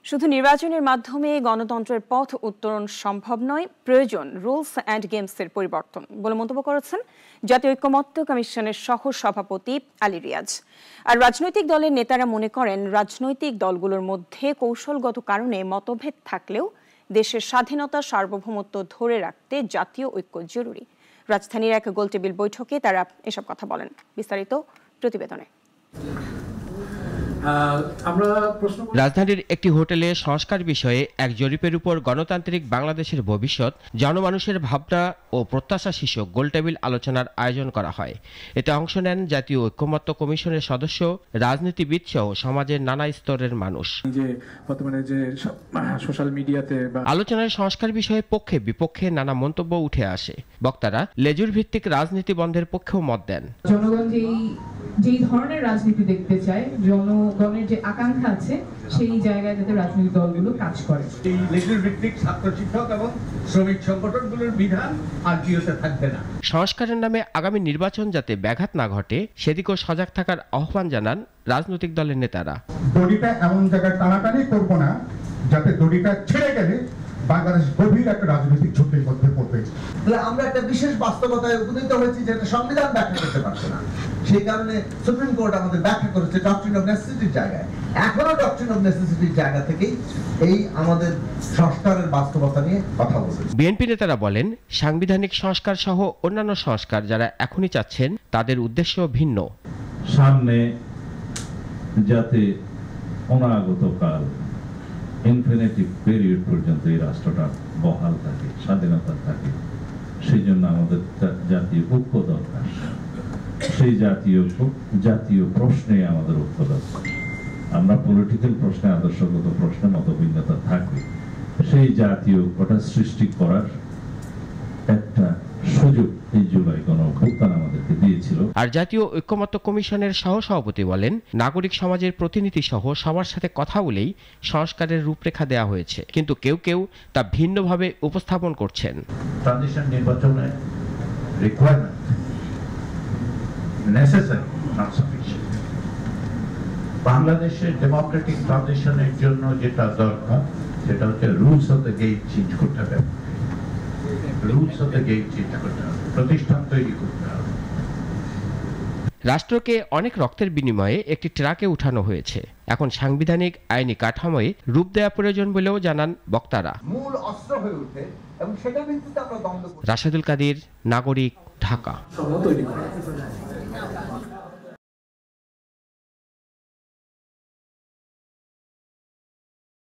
শুধু নির্বাচনের মাধ্যমে গণতন্ত্রের পথ উত্তরণ সম্ভব নয়, প্রয়োজন রুলস অ্যান্ড গেমসের পরিবর্তন বলে মন্তব্য করেছেন জাতীয় ঐকমত্য কমিশনের সহ সভাপতি আলী রিয়াজ। আর রাজনৈতিক দলের নেতারা মনে করেন, রাজনৈতিক দলগুলোর মধ্যে কৌশলগত কারণে মতভেদ থাকলেও দেশের স্বাধীনতা সার্বভৌমত্ব ধরে রাখতে জাতীয় ঐক্য জরুরি। রাজধানীর এক গোলটেবিল বৈঠকে তারা এসব কথা বলেন। বিস্তারিত প্রতিবেদনে। রাজধানীর একটি হোটেলে সংস্কার বিষয়ে এক জরিপের উপর গণতান্ত্রিক বাংলাদেশের ভবিষ্যৎ, জনমানুষের ভাবনা ও প্রত্যাশা শীর্ষক গোলটেবিল আলোচনার আয়োজন করা হয়। এতে অংশ নেন জাতীয় ঐকমত্য কমিশনের সদস্য, রাজনীতিবিদ সহ সমাজের নানা স্তরের মানুষ। সোশ্যাল মিডিয়াতে আলোচনায় সংস্কার বিষয়ে পক্ষে বিপক্ষে নানা মন্তব্য উঠে আসে। বক্তারা লেজুর ভিত্তিক রাজনীতি বন্ধের পক্ষেও মত দেন। জনগণ যেই ধরনের রাজনীতি দেখতে চায়, জনগণের যে আকাঙ্ক্ষা আছে, সেই জায়গায় যাতে রাজনৈতিক দলগুলো কাজ করে। এই লেজুর ভিত্তিক ছাত্র শিক্ষক এবং শ্রমিক সংগঠনগুলোর বিধান আর কিওতে থাকবে না। সংস্কারের নামে আগামী নির্বাচন যাতে ব্যাঘাত না ঘটে, সেদিকেও সজাগ থাকার আহ্বান জানান রাজনৈতিক দলের নেতারা। দড়িটা এমন জায়গায় টানাটানি করব না যাতে দড়িটা ছেড়ে গেলে বাংলাদেশ গভীর একটা রাজনৈতিক ঝুঁকির মধ্যে পড়বে। আমরা একটা বিশেষ বাস্তবতায় উপনীত হয়েছি যেটা সংবিধান ব্যাখ্যা করতে পারছে না। সেই কারণে সুপ্রিম কোর্ট আমাদের ব্যাখ্যা করেছে ডক্ট্রিন অফ নেসেসিটির জায়গায়। এখনো ডক্ট্রিন অফ নেসেসিটির জায়গা থেকেই এই আমাদের সংস্কারের বাস্তবতা নিয়ে কথা বলছে। বিএনপি নেতারা বলেন, সাংবিধানিক সংস্কার সহ অন্যান্য সংস্কার যারা এখনই চাচ্ছেন, তাদের উদ্দেশ্য ভিন্ন। সামনে যাতে অনাগত কাল ইনফিনিটিভ পিরিয়ড পর্যন্ত এই রাষ্ট্রটা বহাল থাকে, স্বাধীনতা থাকে, সেই জন্য আমাদের জাতীয় ঐক্য দরকার। সেই জাতীয় প্রশ্নে আমাদের ঐক্য দরকার। আমরা পলিটিক্যাল প্রশ্নে, আদর্শগত প্রশ্নে মতভিন্নতা থাকবে, সেই জাতীয় ঐক্যটা সৃষ্টি করার একটা সুযোগ এই জুলাই গণঅভ্যুত্থান আমাদেরকে দিয়েছিল। আর জাতীয় ঐকমত্য কমিশনের সহসভাপতি বলেন, নাগরিক সমাজের প্রতিনিধি সহ সবার সাথে কথা বলেই সংস্কারের রূপরেখা দেওয়া হয়েছে, কিন্তু কেউ কেউ তা ভিন্নভাবে উপস্থাপন করছেন। ট্রানজিশন নির্বাচনের রিকোয়ারমেন্ট নেসেসারি, নট সাফিশিয়েন্ট। বাংলাদেশের ডেমোক্রেটিক ট্রানজিশনের জন্য যেটা দরকার, সেটা হচ্ছে rules of the game change করতে হবে। প্রতিষ্ঠান তৈরি করতে হবে। রাষ্ট্রকে অনেক রক্তের বিনিময়ে একটি ট্রাকে উঠানো হয়েছে। এখন সাংবিধানিক আইনি কাঠামোয় রূপ দেওয়া প্রয়োজন বলেও জানান বক্তারা। মূল অস্ত্র হয়ে ওঠে এবং সেটার ভিত্তিতে আমরা দ্বন্দ্ব। রাশেদুল কাদির, নাগরিক, ঢাকা।